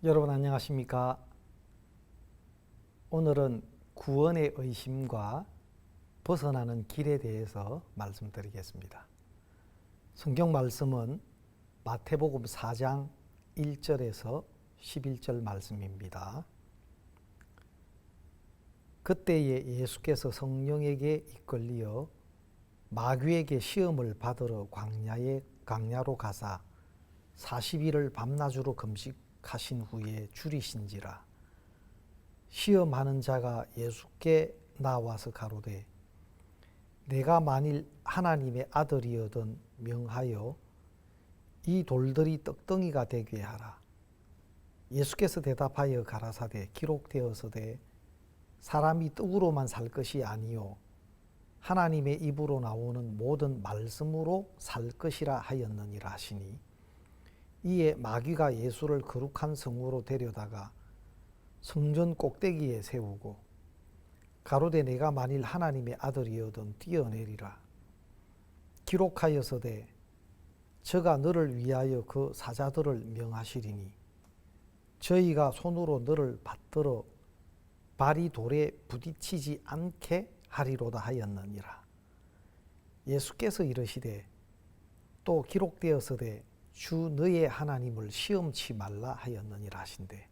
여러분 안녕하십니까? 오늘은 구원의 의심과 벗어나는 길에 대해서 말씀드리겠습니다. 성경 말씀은 마태복음 4장 1절에서 11절 말씀입니다. 그때에 예수께서 성령에게 이끌리어 마귀에게 시험을 받으러 광야로 가사 40일을 밤낮으로 금식하신 후에 줄이신지라. 시험하는 자가 예수께 나와서 가로되 내가 만일 하나님의 아들이거든 명하여 이 돌들이 떡덩이가 되게 하라. 예수께서 대답하여 가라사대 기록되었으되 사람이 떡으로만 살 것이 아니요 하나님의 입으로 나오는 모든 말씀으로 살 것이라 하였느니라 하시니, 이에 마귀가 예수를 거룩한 성으로 데려다가 성전 꼭대기에 세우고 가로되 내가 만일 하나님의 아들이거든 뛰어내리라. 기록하였으되 저가 너를 위하여 그 사자들을 명하시리니 저희가 손으로 너를 받들어 발이 돌에 부딪히지 않게 하리로다 하였느니라. 예수께서 이르시되 또 기록되었으되 주 너의 하나님을 시험치 말라 하였느니라 하신대.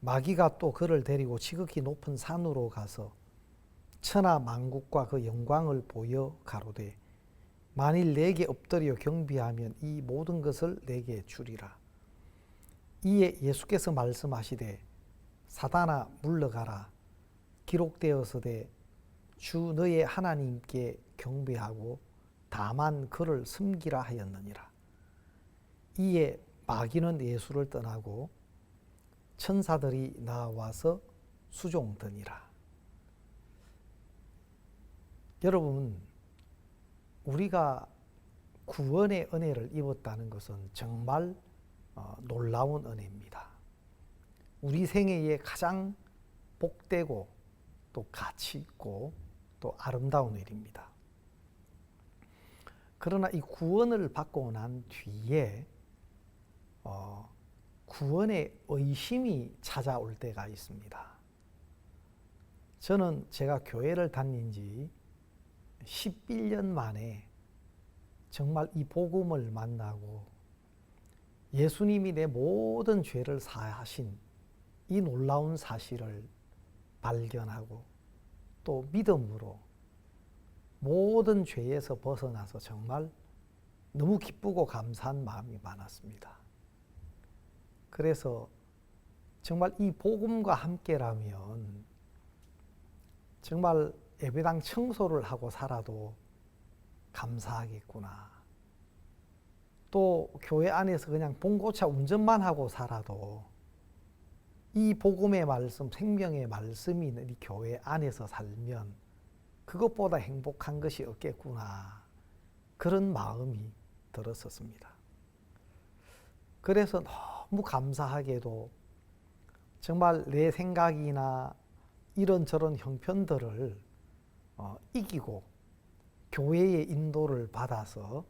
마귀가 또 그를 데리고 지극히 높은 산으로 가서 천하 만국과 그 영광을 보여 가로되 만일 내게 엎드려 경배하면 이 모든 것을 내게 주리라. 이에 예수께서 말씀하시되 사단아 물러가라. 기록되었으되 주 너의 하나님께 경배하고 다만 그를 섬기라 하였느니라. 이에 마귀는 예수를 떠나고 천사들이 나와서 수종드니라. 여러분, 우리가 구원의 은혜를 입었다는 것은 정말 놀라운 은혜입니다. 우리 생애에 가장 복되고 또 가치 있고 또 아름다운 일입니다. 그러나 이 구원을 받고 난 뒤에 구원의 의심이 찾아올 때가 있습니다. 저는 제가 교회를 다닌 지 11년 만에 정말 이 복음을 만나고 예수님이 내 모든 죄를 사하신 이 놀라운 사실을 발견하고 또 믿음으로 모든 죄에서 벗어나서 정말 너무 기쁘고 감사한 마음이 많았습니다. 그래서 정말 이 복음과 함께라면 정말 예배당 청소를 하고 살아도 감사하겠구나. 또 교회 안에서 그냥 봉고차 운전만 하고 살아도 이 복음의 말씀, 생명의 말씀이 있는 이 교회 안에서 살면 그것보다 행복한 것이 없겠구나. 그런 마음이 들었었습니다. 그래서 너무 감사하게도 정말 내 생각이나 이런저런 형편들을 이기고 교회의 인도를 받아서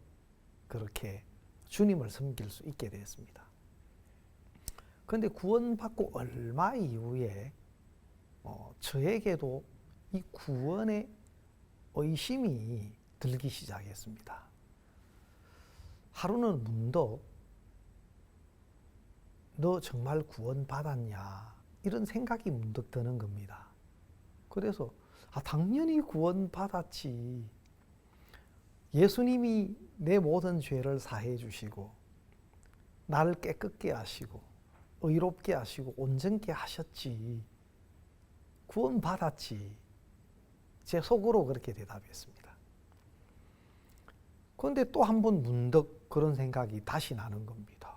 그렇게 주님을 섬길 수 있게 되었습니다. 그런데 구원받고 얼마 이후에 저에게도 이 구원의 의심이 들기 시작했습니다. 하루는 문득 너 정말 구원받았냐 이런 생각이 문득 드는 겁니다. 그래서 당연히 구원받았지. 예수님이 내 모든 죄를 사해 주시고 나를 깨끗게 하시고 의롭게 하시고 온전케 하셨지. 구원받았지. 제 속으로 그렇게 대답했습니다. 그런데 또 한 번 문득 그런 생각이 다시 나는 겁니다.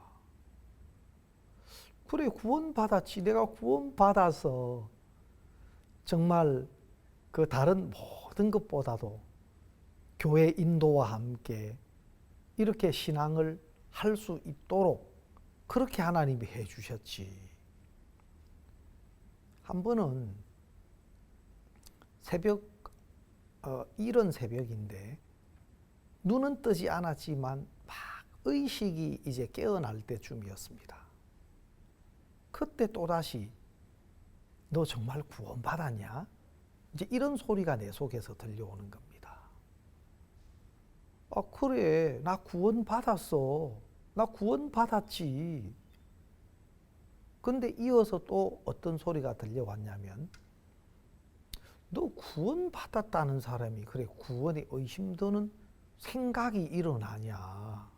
그래, 구원받았지. 내가 구원받아서 정말 그 다른 모든 것보다도 교회 인도와 함께 이렇게 신앙을 할 수 있도록 그렇게 하나님이 해주셨지. 한 번은 이른 새벽인데 눈은 뜨지 않았지만 막 의식이 이제 깨어날 때쯤이었습니다. 그때 또다시 너 정말 구원받았냐? 이제 이런 소리가 내 속에서 들려오는 겁니다. 아, 그래. 나 구원받았어. 나 구원받았지. 근데 이어서 또 어떤 소리가 들려왔냐면, 너 구원받았다는 사람이 그래 구원에 의심드는 생각이 일어나냐?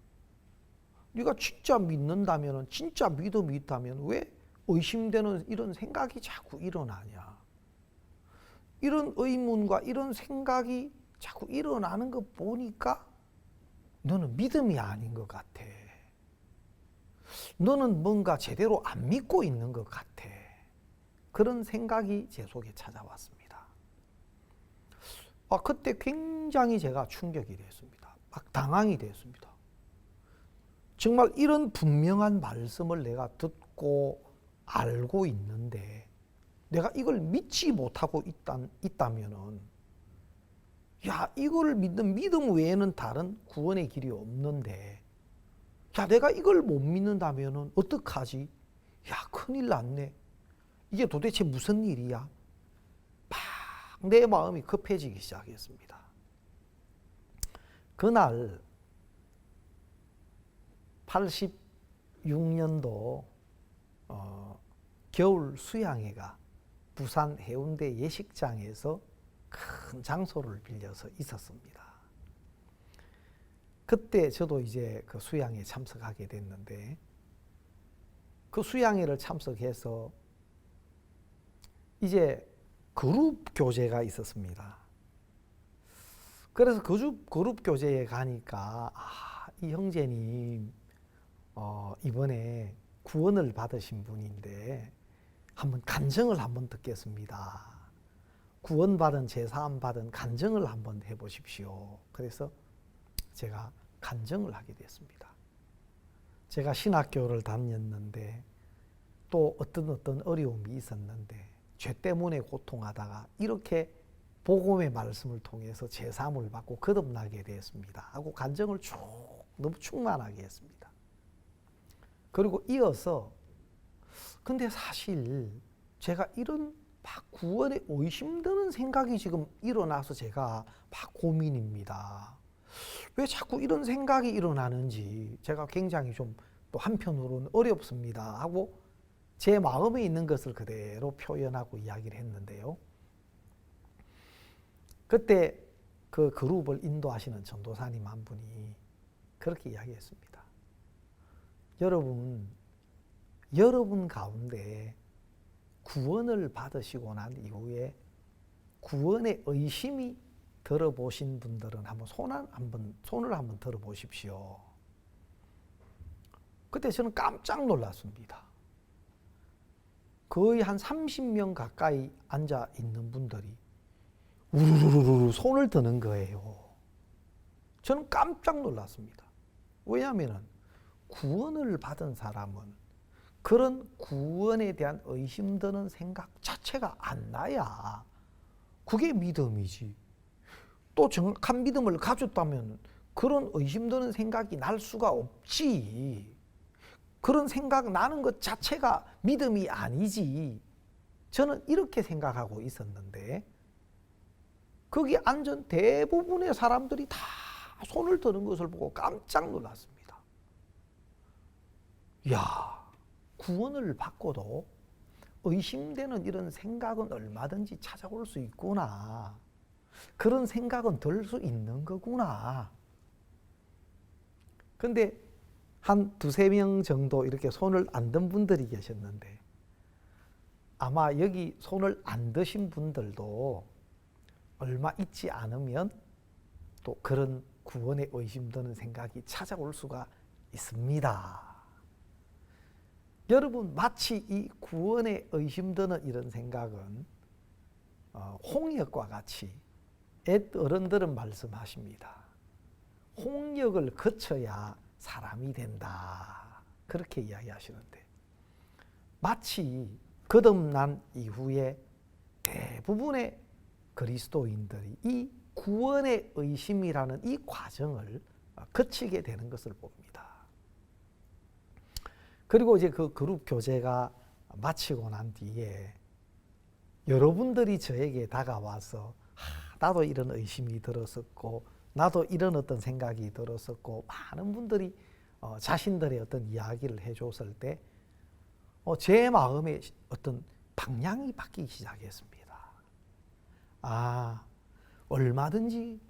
네가 진짜 믿는다면, 진짜 믿음이 있다면 왜 의심되는 이런 생각이 자꾸 일어나냐? 이런 의문과 이런 생각이 자꾸 일어나는 거 보니까 너는 믿음이 아닌 것 같아. 너는 뭔가 제대로 안 믿고 있는 것 같아. 그런 생각이 제 속에 찾아왔습니다. 그때 굉장히 제가 충격이 됐습니다. 막 당황이 됐습니다. 정말 이런 분명한 말씀을 내가 듣고 알고 있는데 내가 이걸 믿지 못하고 있다면은, 야, 이걸 믿는 믿음 외에는 다른 구원의 길이 없는데, 야, 내가 이걸 못 믿는다면은 어떡하지? 야, 큰일 났네. 이게 도대체 무슨 일이야? 막 내 마음이 급해지기 시작했습니다. 그날 86년도 겨울 수양회가 부산 해운대 예식장에서 큰 장소를 빌려서 있었습니다. 그때 저도 이제 그 수양회에 참석하게 됐는데, 그 수양회를 참석해서 이제 그룹 교제가 있었습니다. 그래서 그룹 교제에 가니까, 이 형제님 이번에 구원을 받으신 분인데 한번 간증을 한번 듣겠습니다. 구원받은 제사함받은 간증을 한번 해보십시오. 그래서 제가 간증을 하게 됐습니다. 제가 신학교를 다녔는데 또 어떤 어려움이 있었는데 죄 때문에 고통하다가 이렇게 복음의 말씀을 통해서 제사함을 받고 거듭나게 되었습니다 하고 간증을 쭉 너무 충만하게 했습니다. 그리고 이어서, 근데 사실 제가 이런 막 구원에 의심드는 생각이 지금 일어나서 제가 막 고민입니다. 왜 자꾸 이런 생각이 일어나는지 제가 굉장히 좀 또 한편으로는 어렵습니다 하고 제 마음에 있는 것을 그대로 표현하고 이야기를 했는데요. 그때 그 그룹을 인도하시는 전도사님 한 분이 그렇게 이야기했습니다. 여러분 가운데 구원을 받으시고 난 이후에 구원의 의심이 들어보신 분들은 한번 손을 한번 들어보십시오. 그때 저는 깜짝 놀랐습니다. 거의 한 30명 가까이 앉아 있는 분들이 우르르르 손을 드는 거예요. 저는 깜짝 놀랐습니다. 왜냐하면 구원을 받은 사람은 그런 구원에 대한 의심드는 생각 자체가 안 나야 그게 믿음이지. 또 정확한 믿음을 가졌다면 그런 의심드는 생각이 날 수가 없지. 그런 생각 나는 것 자체가 믿음이 아니지. 저는 이렇게 생각하고 있었는데 거기 앉은 대부분의 사람들이 다 손을 드는 것을 보고 깜짝 놀랐습니다. 야, 구원을 받고도 의심되는 이런 생각은 얼마든지 찾아올 수 있구나. 그런 생각은 들 수 있는 거구나. 근데 한 두세 명 정도 이렇게 손을 안 든 분들이 계셨는데 아마 여기 손을 안 드신 분들도 얼마 있지 않으면 또 그런 구원에 의심드는 생각이 찾아올 수가 있습니다. 여러분, 마치 이 구원에 의심드는 이런 생각은 홍역과 같이 옛 어른들은 말씀하십니다. 홍역을 거쳐야 사람이 된다. 그렇게 이야기하시는데 마치 거듭난 이후에 대부분의 그리스도인들이 이 구원의 의심이라는 이 과정을 거치게 되는 것을 봅니다. 그리고 이제 그 그룹 교제가 마치고 난 뒤에 여러분들이 저에게 다가와서 나도 이런 의심이 들었었고 나도 이런 어떤 생각이 들었었고 많은 분들이 자신들의 어떤 이야기를 해줬을 때 제 마음의 어떤 방향이 바뀌기 시작했습니다. 아, 얼마든지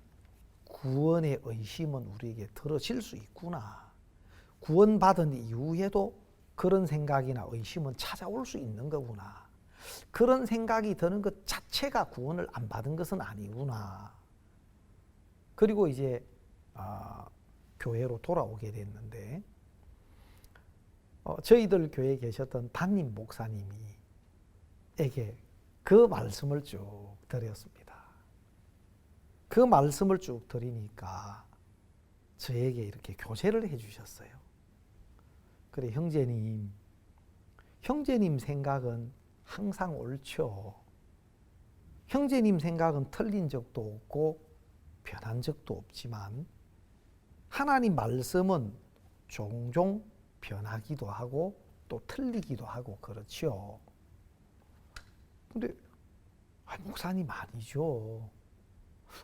구원의 의심은 우리에게 들어질 수 있구나. 구원받은 이후에도 그런 생각이나 의심은 찾아올 수 있는 거구나. 그런 생각이 드는 것 자체가 구원을 안 받은 것은 아니구나. 그리고 이제 교회로 돌아오게 됐는데 저희들 교회에 계셨던 담임 목사님에게 그 말씀을 쭉 드렸습니다. 그 말씀을 쭉 드리니까 저에게 이렇게 교제를 해주셨어요. 그래, 형제님 생각은 항상 옳죠. 형제님 생각은 틀린 적도 없고 변한 적도 없지만 하나님 말씀은 종종 변하기도 하고 또 틀리기도 하고 그렇죠. 근데 목사님 아니죠.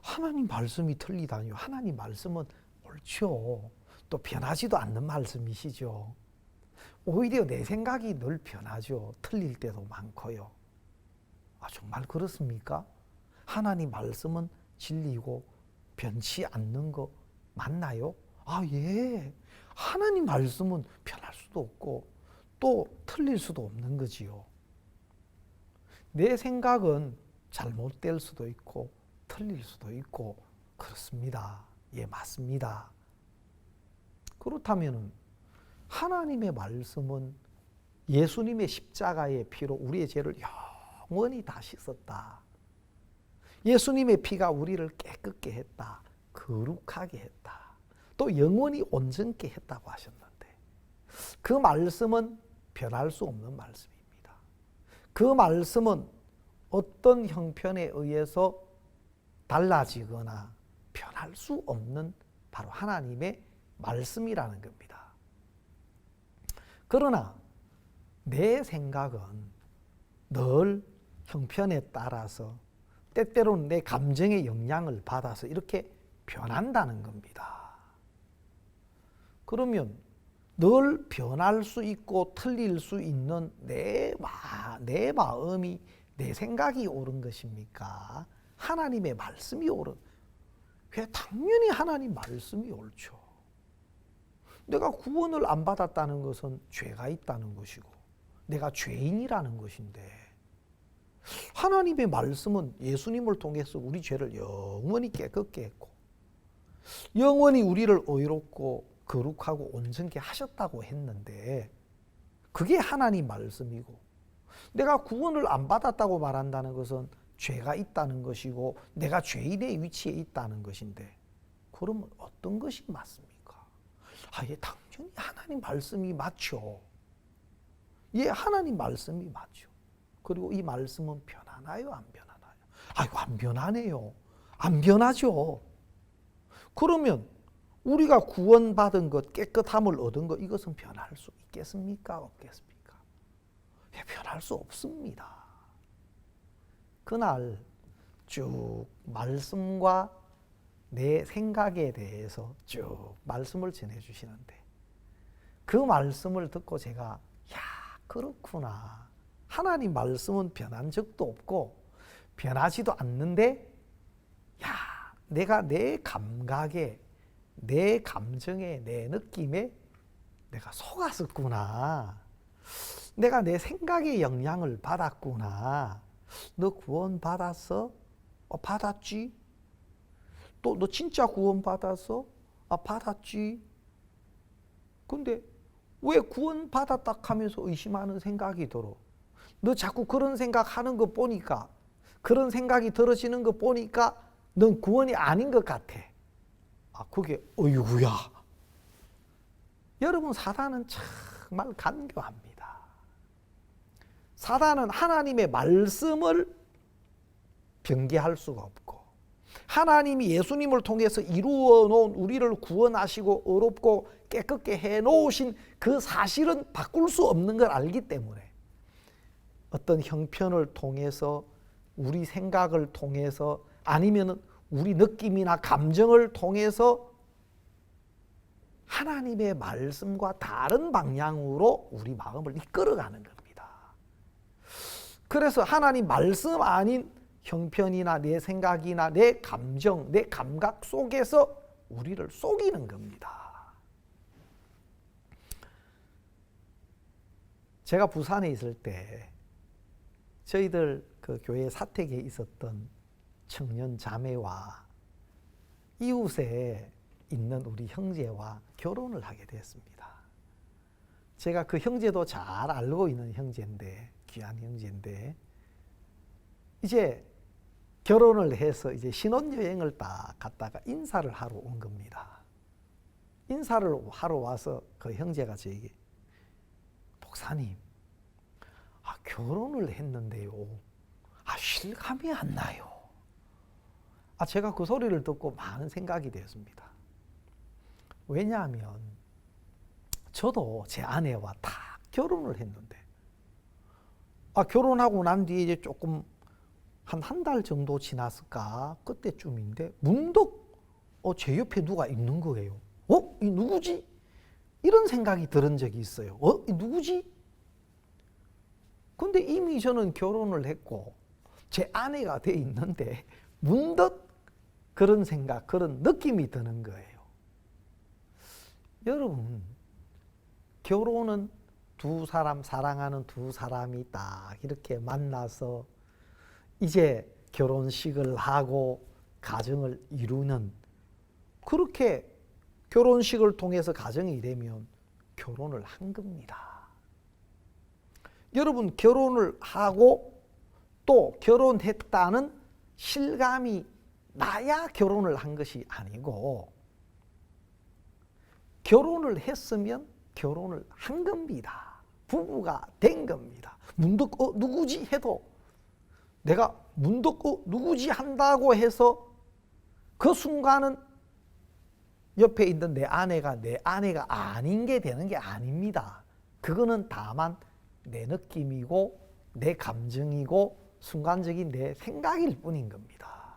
하나님 말씀이 틀리다니요. 하나님 말씀은 옳죠. 또 변하지도 않는 말씀이시죠. 오히려 내 생각이 늘 변하죠. 틀릴 때도 많고요. 정말 그렇습니까? 하나님 말씀은 진리고 변치 않는 거 맞나요? 예. 하나님 말씀은 변할 수도 없고 또 틀릴 수도 없는 거지요. 내 생각은 잘못될 수도 있고 틀릴 수도 있고 그렇습니다. 예, 맞습니다. 그렇다면 하나님의 말씀은 예수님의 십자가의 피로 우리의 죄를 영원히 다 씻었다. 예수님의 피가 우리를 깨끗게 했다. 거룩하게 했다. 또 영원히 온전케 했다고 하셨는데 그 말씀은 변할 수 없는 말씀입니다. 그 말씀은 어떤 형편에 의해서 달라지거나 변할 수 없는 바로 하나님의 말씀이라는 겁니다. 그러나 내 생각은 늘 형편에 따라서 때때로는 내 감정의 영향을 받아서 이렇게 변한다는 겁니다. 그러면 늘 변할 수 있고 틀릴 수 있는 내 마음이 내 생각이 옳은 것입니까? 하나님의 말씀이 옳은? 당연히 하나님 말씀이 옳죠. 내가 구원을 안 받았다는 것은 죄가 있다는 것이고 내가 죄인이라는 것인데 하나님의 말씀은 예수님을 통해서 우리 죄를 영원히 깨끗게 했고 영원히 우리를 의롭고 거룩하고 온전케 하셨다고 했는데 그게 하나님 말씀이고 내가 구원을 안 받았다고 말한다는 것은 죄가 있다는 것이고 내가 죄인의 위치에 있다는 것인데 그러면 어떤 것이 맞습니까? 예, 당연히 하나님 말씀이 맞죠. 예, 하나님 말씀이 맞죠. 그리고 이 말씀은 변하나요? 안 변하나요? 안 변하네요. 안 변하죠. 그러면 우리가 구원받은 것, 깨끗함을 얻은 것 이것은 변할 수 있겠습니까? 없겠습니까? 예, 변할 수 없습니다. 그날 쭉 말씀과 내 생각에 대해서 쭉 말씀을 전해주시는데 그 말씀을 듣고 제가 그렇구나. 하나님 말씀은 변한 적도 없고 변하지도 않는데 내가 내 감각에 내 감정에 내 느낌에 내가 속았었구나. 내가 내 생각의 영향을 받았구나. 너 구원 받았어? 받았지. 또 너 진짜 구원 받았어? 받았지. 근데 왜 구원 받았다 하면서 의심하는 생각이 들어? 너 자꾸 그런 생각하는 거 보니까 그런 생각이 들어지는 거 보니까 넌 구원이 아닌 것 같아. 그게 어이구야. 여러분 사단은 정말 간교합니다. 사단은 하나님의 말씀을 변개할 수가 없고 하나님이 예수님을 통해서 이루어 놓은 우리를 구원하시고 의롭고 깨끗게 해놓으신 그 사실은 바꿀 수 없는 걸 알기 때문에 어떤 형편을 통해서, 우리 생각을 통해서, 아니면 우리 느낌이나 감정을 통해서 하나님의 말씀과 다른 방향으로 우리 마음을 이끌어가는 겁니다. 그래서 하나님 말씀 아닌 형편이나 내 생각이나 내 감정, 내 감각 속에서 우리를 속이는 겁니다. 제가 부산에 있을 때 저희들 그 교회 사택에 있었던 청년 자매와 이웃에 있는 우리 형제와 결혼을 하게 됐습니다. 제가 그 형제도 잘 알고 있는 형제인데, 귀한 형제인데, 이제 결혼을 해서 이제 신혼여행을 딱 갔다가 인사를 하러 온 겁니다. 인사를 하러 와서 그 형제가 저에게, 목사님, 결혼을 했는데요, 실감이 안 나요. 제가 그 소리를 듣고 많은 생각이 되었습니다. 왜냐하면 저도 제 아내와 다 결혼을 했는데, 결혼하고 난 뒤에 이제 조금 한 달 정도 지났을까, 그때쯤인데 문득 제 옆에 누가 있는 거예요. 이 누구지? 이런 생각이 들은 적이 있어요. 이 누구지? 근데 이미 저는 결혼을 했고 제 아내가 돼 있는데 문득 그런 생각, 그런 느낌이 드는 거예요. 여러분, 결혼은 두 사람, 사랑하는 두 사람이 딱 이렇게 만나서 이제 결혼식을 하고 가정을 이루는, 그렇게 결혼식을 통해서 가정이 되면 결혼을 한 겁니다. 여러분, 결혼을 하고 또 결혼했다는 실감이 나야 결혼을 한 것이 아니고, 결혼을 했으면 결혼을 한 겁니다. 부부가 된 겁니다. 문득 누구지 해도, 내가 문득 누구지 한다고 해서 그 순간은 옆에 있는 내 아내가 아닌 게 되는 게 아닙니다. 그거는 다만 내 느낌이고 내 감정이고 순간적인 내 생각일 뿐인 겁니다.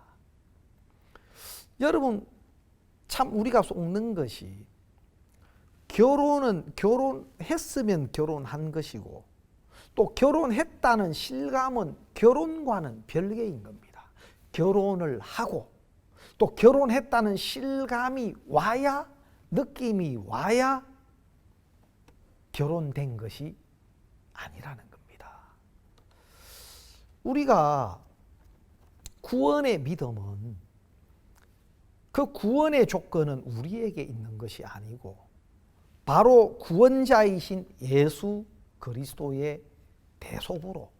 여러분, 참 우리가 속는 것이, 결혼했으면 결혼한 것이고 또 결혼했다는 실감은 결혼과는 별개인 겁니다. 결혼을 하고 또 결혼했다는 실감이 와야, 느낌이 와야 결혼된 것이 아니라는 겁니다. 우리가 구원의 믿음은, 그 구원의 조건은 우리에게 있는 것이 아니고 바로 구원자이신 예수 그리스도의 대속으로,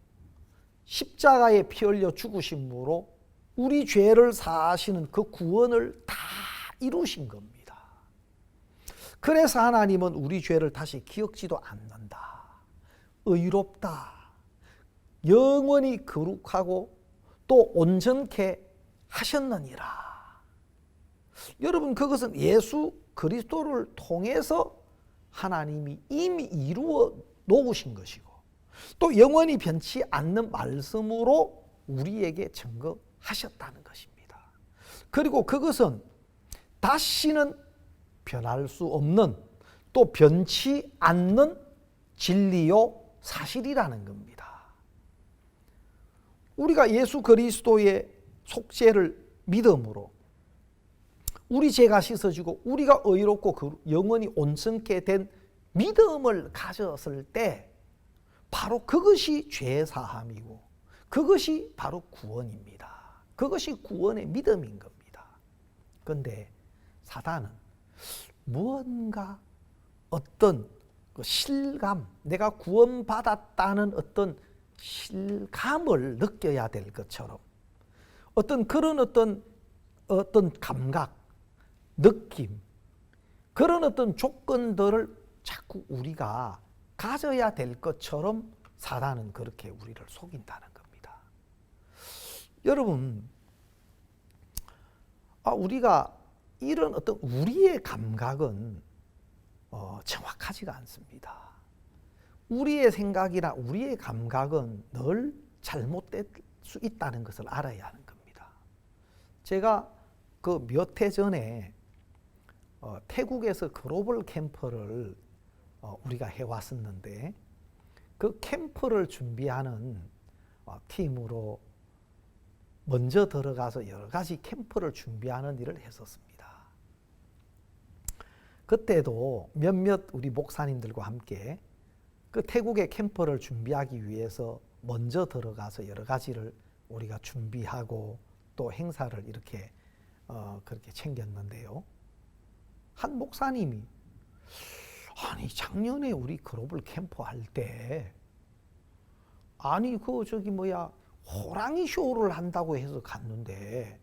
십자가에 피 흘려 죽으심으로 우리 죄를 사하시는 그 구원을 다 이루신 겁니다. 그래서 하나님은 우리 죄를 다시 기억지도 않는다, 의롭다, 영원히 거룩하고 또 온전케 하셨느니라. 여러분, 그것은 예수 그리스도를 통해서 하나님이 이미 이루어 놓으신 것이고 또 영원히 변치 않는 말씀으로 우리에게 증거하셨다는 것입니다. 그리고 그것은 다시는 변할 수 없는, 또 변치 않는 진리요 사실이라는 겁니다. 우리가 예수 그리스도의 속죄를 믿음으로 우리 죄가 씻어지고 우리가 의롭고 영원히 온전케 된 믿음을 가졌을 때 바로 그것이 죄 사함이고 그것이 바로 구원입니다. 그것이 구원의 믿음인 겁니다. 그런데 사단은 무언가 어떤 그 실감, 내가 구원받았다는 어떤 실감을 느껴야 될 것처럼, 어떤 그런 어떤 감각, 느낌, 그런 어떤 조건들을 자꾸 우리가 가져야 될 것처럼 사단은 그렇게 우리를 속인다는 겁니다. 여러분, 우리가 이런 어떤 우리의 감각은 정확하지가 않습니다. 우리의 생각이나 우리의 감각은 늘 잘못될 수 있다는 것을 알아야 하는 겁니다. 제가 그 몇 해 전에 태국에서 글로벌 캠프를 우리가 해왔었는데 그 캠프를 준비하는 팀으로 먼저 들어가서 여러 가지 캠프를 준비하는 일을 했었습니다. 그때도 몇몇 우리 목사님들과 함께 그 태국의 캠프를 준비하기 위해서 먼저 들어가서 여러 가지를 우리가 준비하고 또 행사를 이렇게 그렇게 챙겼는데요. 한 목사님이 아니 작년에 우리 글로벌 캠프 할 때 아니 그 저기 뭐야 호랑이 쇼를 한다고 해서 갔는데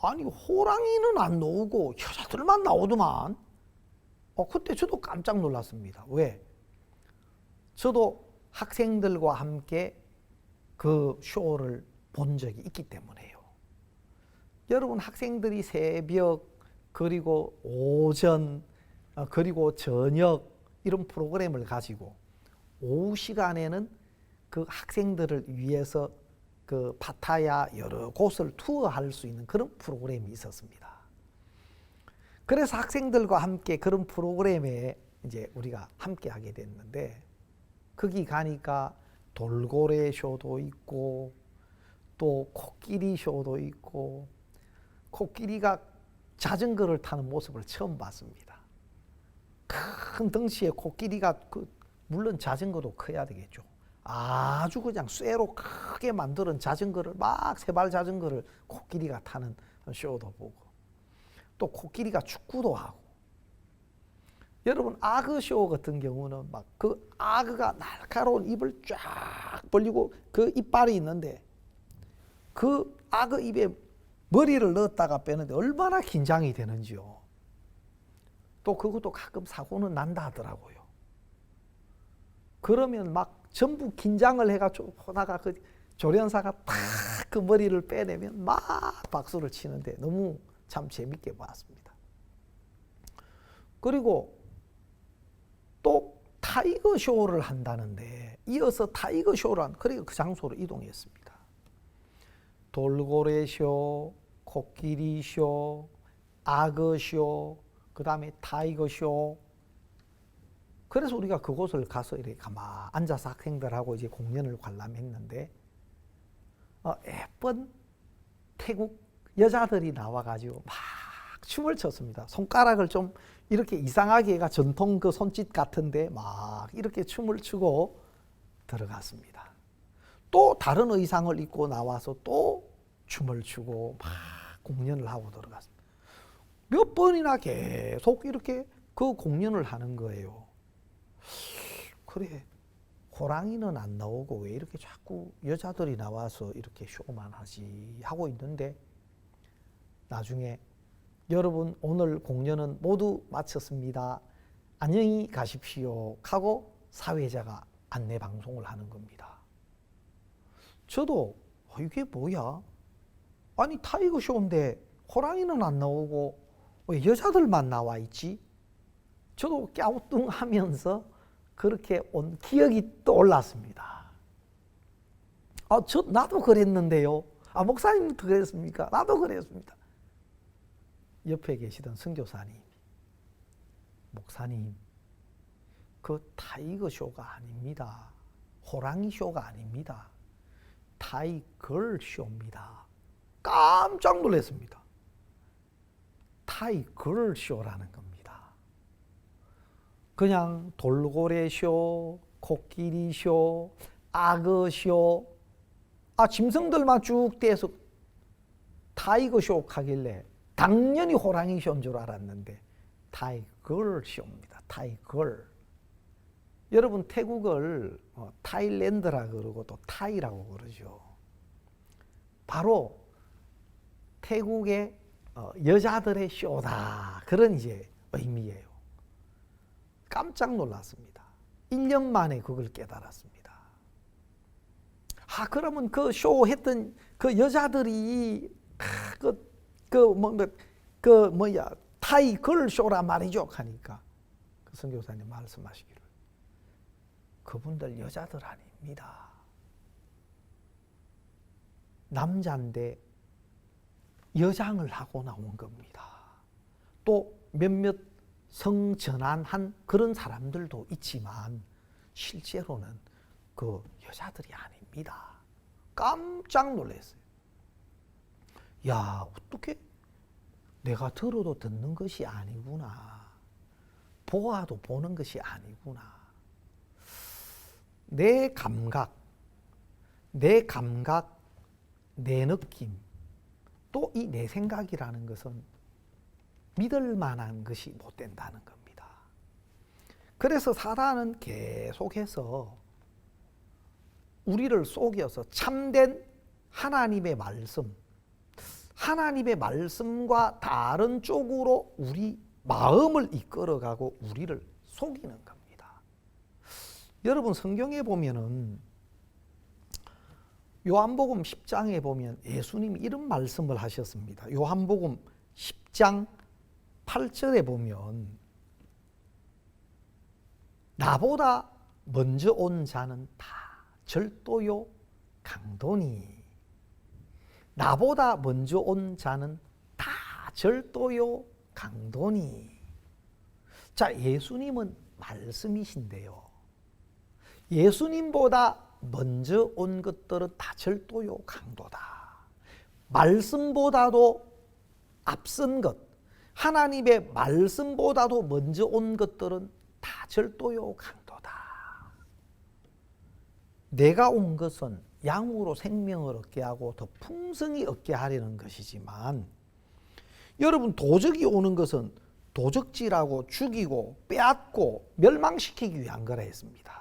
아니 호랑이는 안 나오고 여자들만 나오더만. 그때 저도 깜짝 놀랐습니다. 왜? 저도 학생들과 함께 그 쇼를 본 적이 있기 때문에요. 여러분 학생들이 새벽 그리고 오전 그리고 저녁 이런 프로그램을 가지고 오후 시간에는 그 학생들을 위해서 그 파타야 여러 곳을 투어할 수 있는 그런 프로그램이 있었습니다. 그래서 학생들과 함께 그런 프로그램에 이제 우리가 함께 하게 됐는데 거기 가니까 돌고래 쇼도 있고 또 코끼리 쇼도 있고 코끼리가 자전거를 타는 모습을 처음 봤습니다. 큰 덩치에 코끼리가 물론 자전거도 커야 되겠죠. 아주 그냥 쇠로 크게 만드는 자전거를 막 세발 자전거를 코끼리가 타는 쇼도 보고 또 코끼리가 축구도 하고 여러분 악어 쇼 같은 경우는 막 그 악어가 날카로운 입을 쫙 벌리고 그 이빨이 있는데 그 악어 입에 머리를 넣었다가 빼는데 얼마나 긴장이 되는지요. 또 그것도 가끔 사고는 난다 하더라고요. 그러면 막 전부 긴장을 해가지고 보다가 그 조련사가 탁 그 머리를 빼내면 막 박수를 치는데 너무 참 재밌게 봤습니다. 그리고 또 타이거 쇼를 한다는데 이어서 타이거 쇼를 그러니까 그 장소로 이동했습니다. 돌고래 쇼, 코끼리 쇼, 악어 쇼, 그 다음에 타이거 쇼. 그래서 우리가 그곳을 가서 이렇게 가만 앉아서 학생들하고 이제 공연을 관람했는데 예쁜 태국 여자들이 나와가지고 막 춤을 췄습니다. 손가락을 좀 이렇게 이상하게 해가 전통 그 손짓 같은데 막 이렇게 춤을 추고 들어갔습니다. 또 다른 의상을 입고 나와서 또 춤을 추고 막 공연을 하고 들어갔습니다. 몇 번이나 계속 이렇게 그 공연을 하는 거예요. 그래, 호랑이는 안 나오고 왜 이렇게 자꾸 여자들이 나와서 이렇게 쇼만 하지 하고 있는데 나중에 여러분 오늘 공연은 모두 마쳤습니다. 안녕히 가십시오 하고 사회자가 안내 방송을 하는 겁니다. 저도 이게 뭐야? 아니 타이거 쇼인데 호랑이는 안 나오고 왜 여자들만 나와 있지? 저도 갸우뚱하면서 그렇게 온 기억이 떠올랐습니다. 나도 그랬는데요. 목사님도 그랬습니까? 나도 그랬습니다. 옆에 계시던 선교사님, 목사님, 그 타이거 쇼가 아닙니다. 호랑이 쇼가 아닙니다. 타이걸 쇼입니다. 깜짝 놀랐습니다. 타이걸 쇼라는 겁니다. 그냥 돌고래 쇼, 코끼리 쇼, 악어 쇼, 짐승들만 쭉 떼서 타이거 쇼 하길래 당연히 호랑이 쇼인 줄 알았는데 타이걸 쇼입니다. 타이걸. 여러분 태국을 타일랜드라 그러고 또 타이라고 그러죠. 바로 태국의 여자들의 쇼다. 그런 이제 의미예요. 깜짝 놀랐습니다. 1년 만에 그걸 깨달았습니다. 그러면 그 쇼 했던 그 여자들이 타이 걸 쇼란 말이죠 하니까 그 선교사님 말씀하시기를 그분들 여자들 아닙니다. 남자인데 여장을 하고 나온 겁니다. 또 몇몇 성전환한 그런 사람들도 있지만 실제로는 그 여자들이 아닙니다. 깜짝 놀랐어요. 야, 어떻게 내가 들어도 듣는 것이 아니구나. 보아도 보는 것이 아니구나. 내 감각, 내 느낌, 또 이 내 생각이라는 것은 믿을 만한 것이 못 된다는 겁니다. 그래서 사단은 계속해서 우리를 속여서 참된 하나님의 말씀과 다른 쪽으로 우리 마음을 이끌어가고 우리를 속이는 겁니다. 여러분 성경에 보면은 요한복음 10장에 보면 예수님이 이런 말씀을 하셨습니다. 요한복음 10장 8절에 보면 나보다 먼저 온 자는 다 절도요 강도니 나보다 먼저 온 자는 다 절도요 강도니. 자, 예수님은 말씀이신데요. 예수님보다 먼저 온 것들은 다 절도요 강도다. 말씀보다도 앞선 것, 하나님의 말씀보다도 먼저 온 것들은 다 절도요 강도다. 내가 온 것은 양으로 생명을 얻게 하고 더 풍성히 얻게 하려는 것이지만 여러분 도적이 오는 것은 도적질하고 죽이고 빼앗고 멸망시키기 위한 거라 했습니다.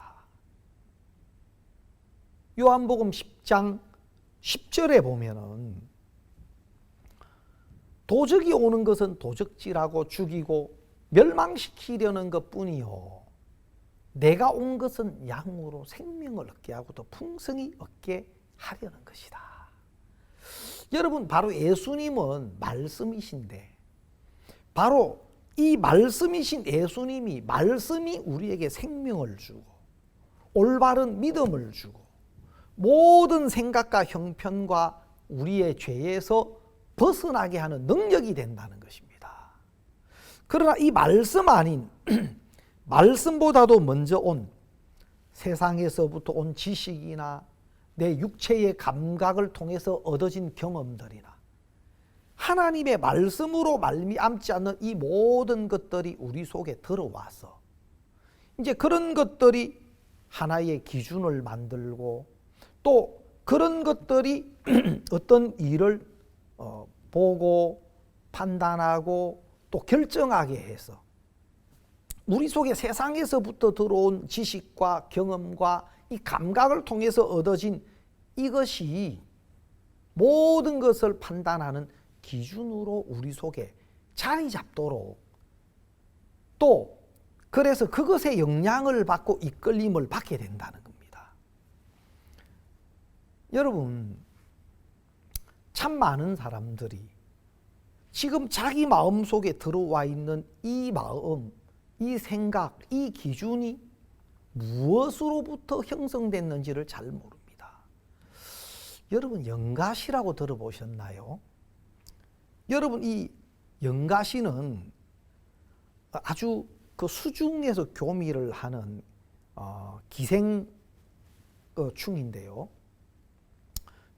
요한복음 10장 10절에 보면은 도적이 오는 것은 도적질하고 죽이고 멸망시키려는 것뿐이요 내가 온 것은 양으로 생명을 얻게 하고 더 풍성히 얻게 하려는 것이다. 여러분 바로 예수님은 말씀이신데 바로 이 말씀이신 예수님이 말씀이 우리에게 생명을 주고 올바른 믿음을 주고 모든 생각과 형편과 우리의 죄에서 벗어나게 하는 능력이 된다는 것입니다. 그러나 이 말씀 아닌 말씀보다도 먼저 온 세상에서부터 온 지식이나 내 육체의 감각을 통해서 얻어진 경험들이나 하나님의 말씀으로 말미암지 않는 이 모든 것들이 우리 속에 들어와서 이제 그런 것들이 하나의 기준을 만들고 또 그런 것들이 어떤 일을 보고 판단하고 또 결정하게 해서 우리 속에 세상에서부터 들어온 지식과 경험과 이 감각을 통해서 얻어진 이것이 모든 것을 판단하는 기준으로 우리 속에 자리 잡도록 또 그래서 그것에 영향을 받고 이끌림을 받게 된다는 겁니다. 여러분 참 많은 사람들이 지금 자기 마음속에 들어와 있는 이 마음, 이 생각, 이 기준이 무엇으로부터 형성됐는지를 잘 모릅니다. 여러분 영가시라고 들어보셨나요? 여러분 이 영가시는 아주 그 수중에서 교미를 하는 기생충인데요.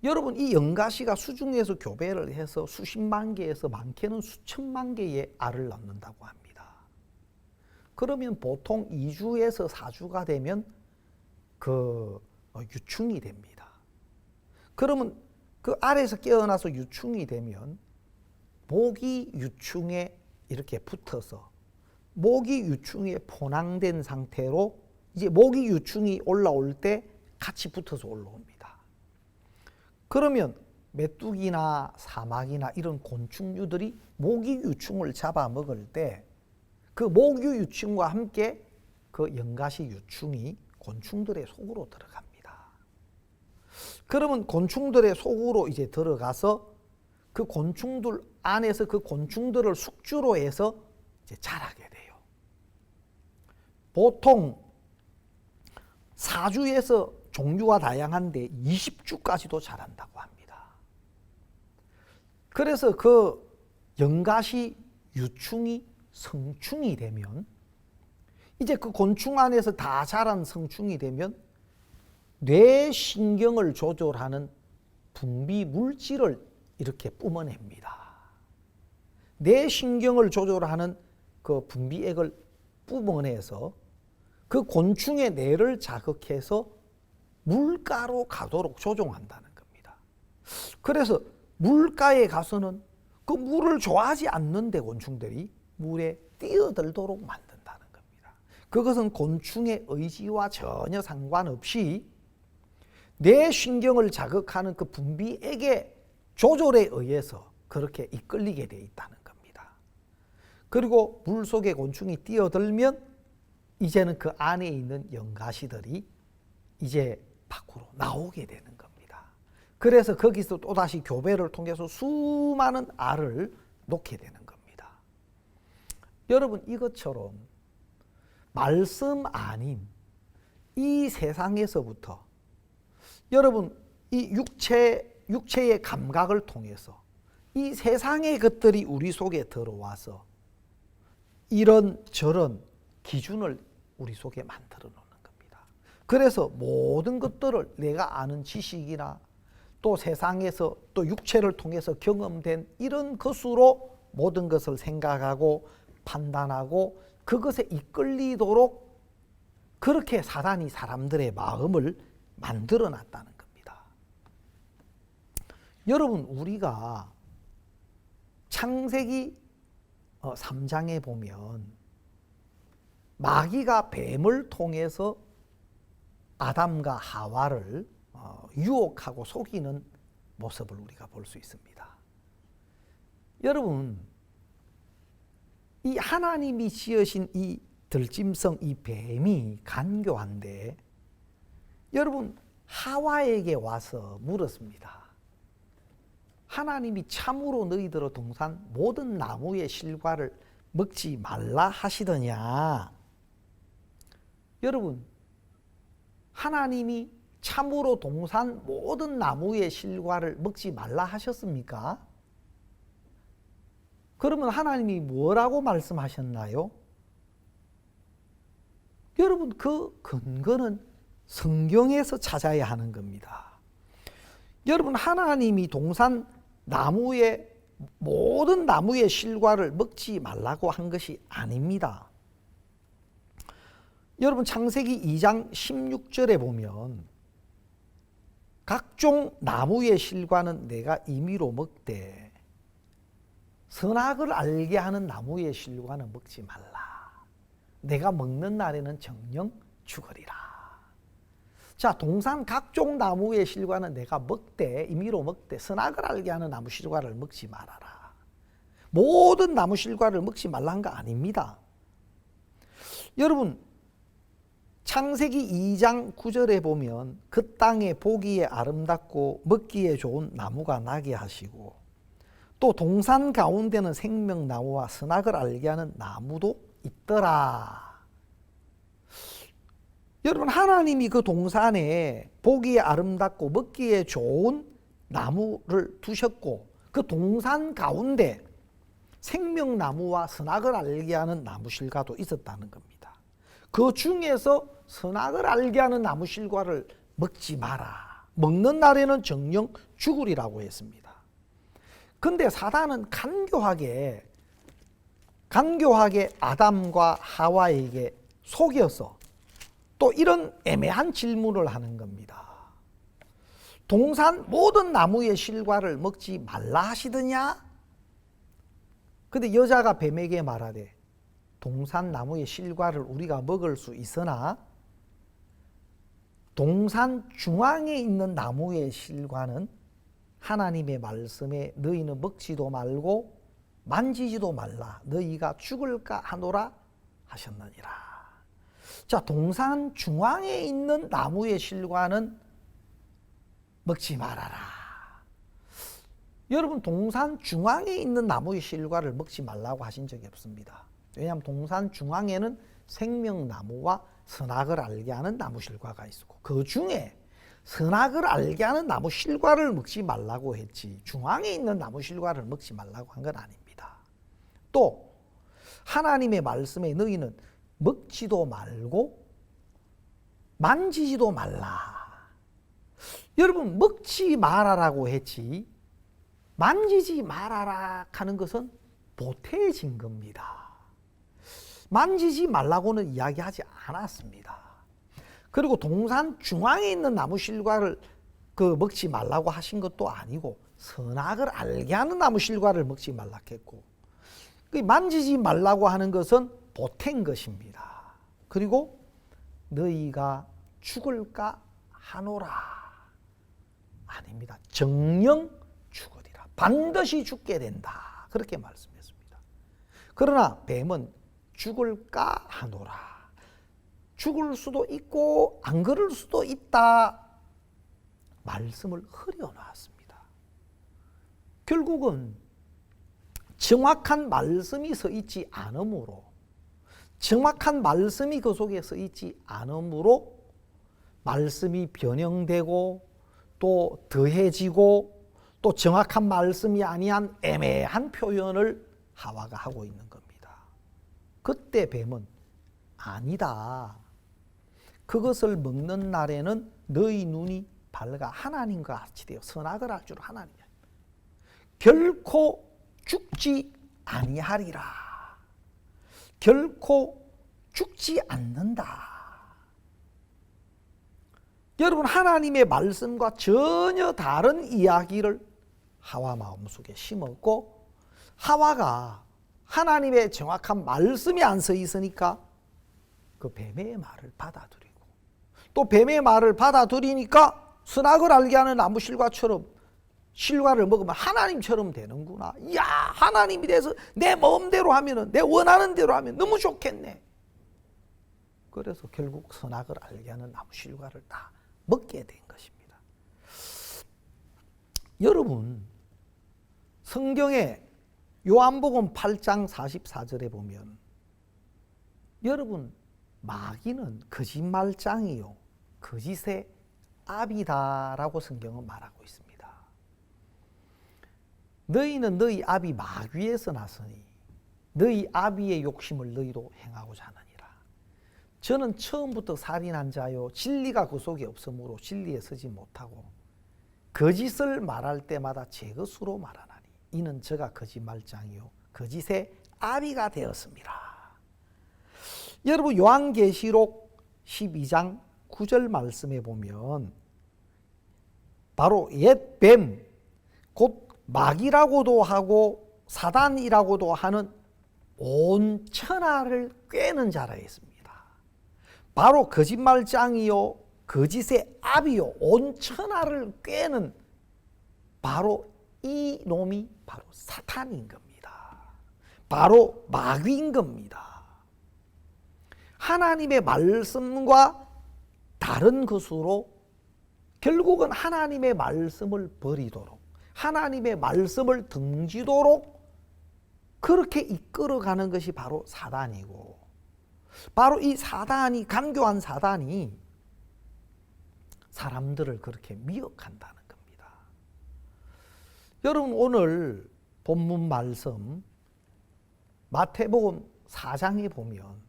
여러분 이 영가시가 수중에서 교배를 해서 수십만 개에서 많게는 수천만 개의 알을 낳는다고 합니다. 그러면 보통 2주에서 4주가 되면 그 유충이 됩니다. 그러면 그 알에서 깨어나서 유충이 되면 모기 유충에 이렇게 붙어서 모기 유충에 포낭된 상태로 이제 모기 유충이 올라올 때 같이 붙어서 올라옵니다. 그러면 메뚜기나 사막이나 이런 곤충류들이 모기 유충을 잡아먹을 때 그 모기 유충과 함께 그 영가시 유충이 곤충들의 속으로 들어갑니다. 그러면 곤충들의 속으로 이제 들어가서 그 곤충들 안에서 그 곤충들을 숙주로 해서 이제 자라게 돼요. 보통 4주에서 종류가 다양한데 20주까지도 자란다고 합니다. 그래서 그 연가시 유충이 성충이 되면, 이제 그 곤충 안에서 다 자란 성충이 되면 뇌신경을 조절하는 분비 물질을 이렇게 뿜어냅니다. 뇌신경을 조절하는 그 분비액을 뿜어내서 그 곤충의 뇌를 자극해서 물가로 가도록 조종한다는 겁니다. 그래서 물가에 가서는 그 물을 좋아하지 않는데 곤충들이 물에 뛰어들도록 만든다는 겁니다. 그것은 곤충의 의지와 전혀 상관없이 뇌신경을 자극하는 그 분비액의 조절에 의해서 그렇게 이끌리게 되어 있다는 겁니다. 그리고 물속에 곤충이 뛰어들면 이제는 그 안에 있는 연가시들이 이제 밖으로 나오게 되는 겁니다. 그래서 거기서 또다시 교배를 통해서 수많은 알을 놓게 되는 겁니다. 여러분, 이것처럼 말씀 아닌 이 세상에서부터 여러분 이 육체의 감각을 통해서 이 세상의 것들이 우리 속에 들어와서 이런 저런 기준을 우리 속에 만들어 놓는 겁니다. 그래서 모든 것들을 내가 아는 지식이나 또 세상에서 또 육체를 통해서 경험된 이런 것으로 모든 것을 생각하고 판단하고 그것에 이끌리도록 그렇게 사단이 사람들의 마음을 만들어 놨다는 겁니다. 여러분, 우리가 창세기 3장에 보면 마귀가 뱀을 통해서 아담과 하와를 유혹하고 속이는 모습을 우리가 볼 수 있습니다. 여러분, 이 하나님이 지으신 이 들짐승, 이 뱀이 간교한데 여러분, 하와에게 와서 물었습니다. 하나님이 참으로 너희들의 동산 모든 나무의 실과를 먹지 말라 하시더냐? 여러분, 하나님이 참으로 동산 모든 나무의 실과를 먹지 말라 하셨습니까? 그러면 하나님이 뭐라고 말씀하셨나요? 여러분, 그 근거는 성경에서 찾아야 하는 겁니다. 여러분, 하나님이 동산 나무의 모든 나무의 실과를 먹지 말라고 한 것이 아닙니다. 여러분, 창세기 2장 16절에 보면 각종 나무의 실과는 내가 임의로 먹되 선악을 알게 하는 나무의 실과는 먹지 말라. 내가 먹는 날에는 정령 죽으리라. 자, 동산 각종 나무의 실과는 내가 먹되 임의로 먹되 선악을 알게 하는 나무 실과를 먹지 말아라. 모든 나무 실과를 먹지 말라는 거 아닙니다. 여러분, 창세기 2장 9절에 보면 그 땅에 보기에 아름답고 먹기에 좋은 나무가 나게 하시고 또 동산 가운데는 생명나무와 선악을 알게 하는 나무도 있더라. 여러분, 하나님이 그 동산에 보기에 아름답고 먹기에 좋은 나무를 두셨고 그 동산 가운데 생명나무와 선악을 알게 하는 나무실과도 있었다는 겁니다. 그 중에서 선악을 알게 하는 나무실과를 먹지 마라. 먹는 날에는 정령 죽으리라고 했습니다. 근데 사단은 간교하게 아담과 하와에게 속여서 또 이런 애매한 질문을 하는 겁니다. 동산 모든 나무의 실과를 먹지 말라 하시더냐? 근데 여자가 뱀에게 말하되 동산 나무의 실과를 우리가 먹을 수 있으나 동산 중앙에 있는 나무의 실과는 하나님의 말씀에 너희는 먹지도 말고 만지지도 말라. 너희가 죽을까 하노라 하셨느니라. 자, 동산 중앙에 있는 나무의 실과는 먹지 말아라. 여러분, 동산 중앙에 있는 나무의 실과를 먹지 말라고 하신 적이 없습니다. 왜냐하면 동산 중앙에는 생명나무와 선악을 알게 하는 나무 실과가 있고, 그 중에 선악을 알게 하는 나무 실과를 먹지 말라고 했지 중앙에 있는 나무 실과를 먹지 말라고 한 건 아닙니다. 또 하나님의 말씀에 너희는 먹지도 말고 만지지도 말라. 여러분, 먹지 말아라고 했지 만지지 말아라 하는 것은 보태진 겁니다. 만지지 말라고는 이야기하지 않았습니다. 그리고 동산 중앙에 있는 나무 실과를 먹지 말라고 하신 것도 아니고 선악을 알게 하는 나무 실과를 먹지 말라 했고, 만지지 말라고 하는 것은 보탠 것입니다. 그리고 너희가 죽을까 하노라. 아닙니다. 정령 죽으리라. 반드시 죽게 된다. 그렇게 말씀했습니다. 그러나 뱀은 죽을까 하노라. 죽을 수도 있고 안 그럴 수도 있다. 말씀을 흐려놨습니다. 결국은 정확한 말씀이 서 있지 않으므로, 정확한 말씀이 그 속에 서 있지 않으므로 말씀이 변형되고 또 더해지고 또 정확한 말씀이 아니한 애매한 표현을 하와가 하고 있는 겁니다. 그때 뱀은 아니다. 그것을 먹는 날에는 너희 눈이 밝아 하나님과 같이 되어 선악을 알 줄 하나님이야. 결코 죽지 아니하리라. 결코 죽지 않는다. 여러분, 하나님의 말씀과 전혀 다른 이야기를 하와 마음속에 심었고, 하와가 하나님의 정확한 말씀이 안 서 있으니까 그 뱀의 말을 받아들이고, 또 뱀의 말을 받아들이니까 선악을 알게 하는 나무 실과처럼 실과를 먹으면 하나님처럼 되는구나. 이야, 하나님이 돼서 내 마음대로 하면은, 내 원하는 대로 하면 너무 좋겠네. 그래서 결국 선악을 알게 하는 나무 실과를 다 먹게 된 것입니다. 여러분, 성경에 요한복음 8장 44절에 보면 여러분, 마귀는 거짓말장이요 거짓의 아비다라고 성경은 말하고 있습니다. 너희는 너희 아비 마귀에서 났으니 너희 아비의 욕심을 너희도 행하고자 하느니라. 저는 처음부터 살인한 자요 진리가 그 속에 없으므로 진리에 서지 못하고 거짓을 말할 때마다 제 것으로 말하나니 이는 저가 거짓말장이요 거짓의 아비가 되었습니다. 여러분, 요한계시록 12장 9절 말씀에 보면 바로 옛 뱀, 곧 마귀라고도 하고 사단이라고도 하는 온 천하를 꿰는 자라 했습니다. 바로 거짓말장이요 거짓의 아비요 온 천하를 꿰는 바로 이 놈이 바로 사탄인 겁니다. 바로 마귀인 겁니다. 하나님의 말씀과 다른 것으로 결국은 하나님의 말씀을 버리도록, 하나님의 말씀을 등지도록 그렇게 이끌어가는 것이 바로 사단이고, 바로 이 사단이, 간교한 사단이 사람들을 그렇게 미혹한다는 겁니다. 여러분, 오늘 본문 말씀 마태복음 4장에 보면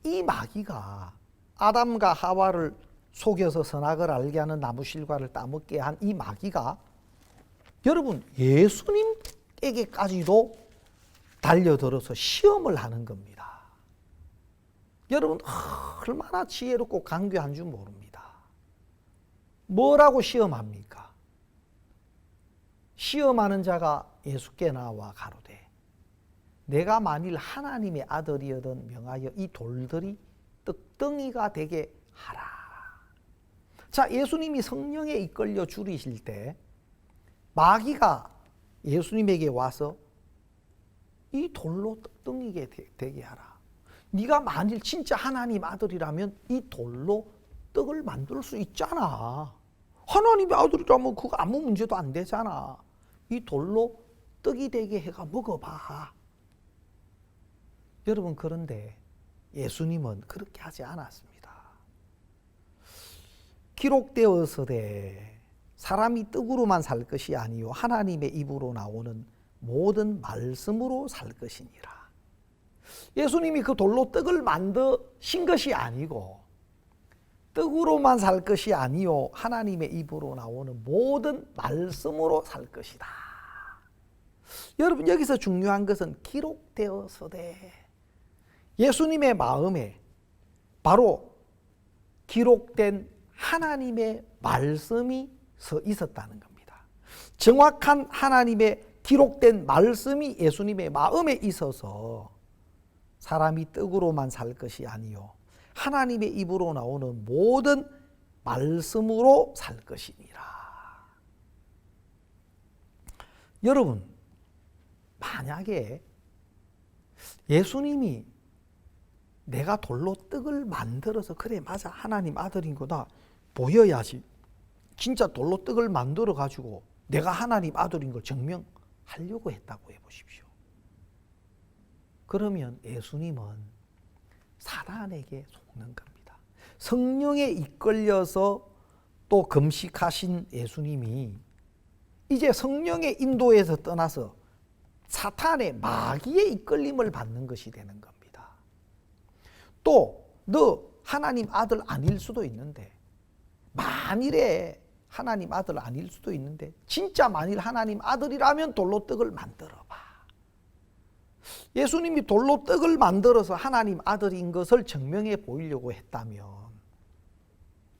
이 마귀가 아담과 하와를 속여서 선악을 알게 하는 나무 실과를 따먹게 한 이 마귀가 여러분 예수님에게까지도 달려들어서 시험을 하는 겁니다. 여러분, 얼마나 지혜롭고 간교한 줄 모릅니다. 뭐라고 시험합니까? 시험하는 자가 예수께 나와 가로되 내가 만일 하나님의 아들이여든 명하여 이 돌들이 떡덩이가 되게 하라. 자, 예수님이 성령에 이끌려 줄이실 때 마귀가 예수님에게 와서 이 돌로 떡덩이게 되게 하라. 네가 만일 진짜 하나님 아들이라면 이 돌로 떡을 만들 수 있잖아. 하나님의 아들이라면 그거 아무 문제도 안 되잖아. 이 돌로 떡이 되게 해가 먹어봐. 여러분, 그런데 예수님은 그렇게 하지 않았습니다. 기록되었으되 사람이 떡으로만 살 것이 아니요 하나님의 입으로 나오는 모든 말씀으로 살 것이니라. 예수님이 그 돌로 떡을 만드신 것이 아니고 떡으로만 살 것이 아니요 하나님의 입으로 나오는 모든 말씀으로 살 것이다. 여러분, 여기서 중요한 것은 기록되었으되, 예수님의 마음에 바로 기록된 하나님의 말씀이 서 있었다는 겁니다. 정확한 하나님의 기록된 말씀이 예수님의 마음에 있어서 사람이 떡으로만 살 것이 아니요 하나님의 입으로 나오는 모든 말씀으로 살 것이니라. 여러분, 만약에 예수님이 내가 돌로 떡을 만들어서 그래 맞아 하나님 아들인 거다 보여야지 진짜 돌로 떡을 만들어 가지고 내가 하나님 아들인 걸 증명하려고 했다고 해보십시오. 그러면 예수님은 사단에게 속는 겁니다. 성령에 이끌려서 또 금식하신 예수님이 이제 성령의 인도에서 떠나서 사탄의 마귀의 이끌림을 받는 것이 되는 겁니다. 또 너 하나님 아들 아닐 수도 있는데, 만일에 하나님 아들 아닐 수도 있는데 진짜 만일 하나님 아들이라면 돌로 떡을 만들어봐. 예수님이 돌로 떡을 만들어서 하나님 아들인 것을 증명해 보이려고 했다면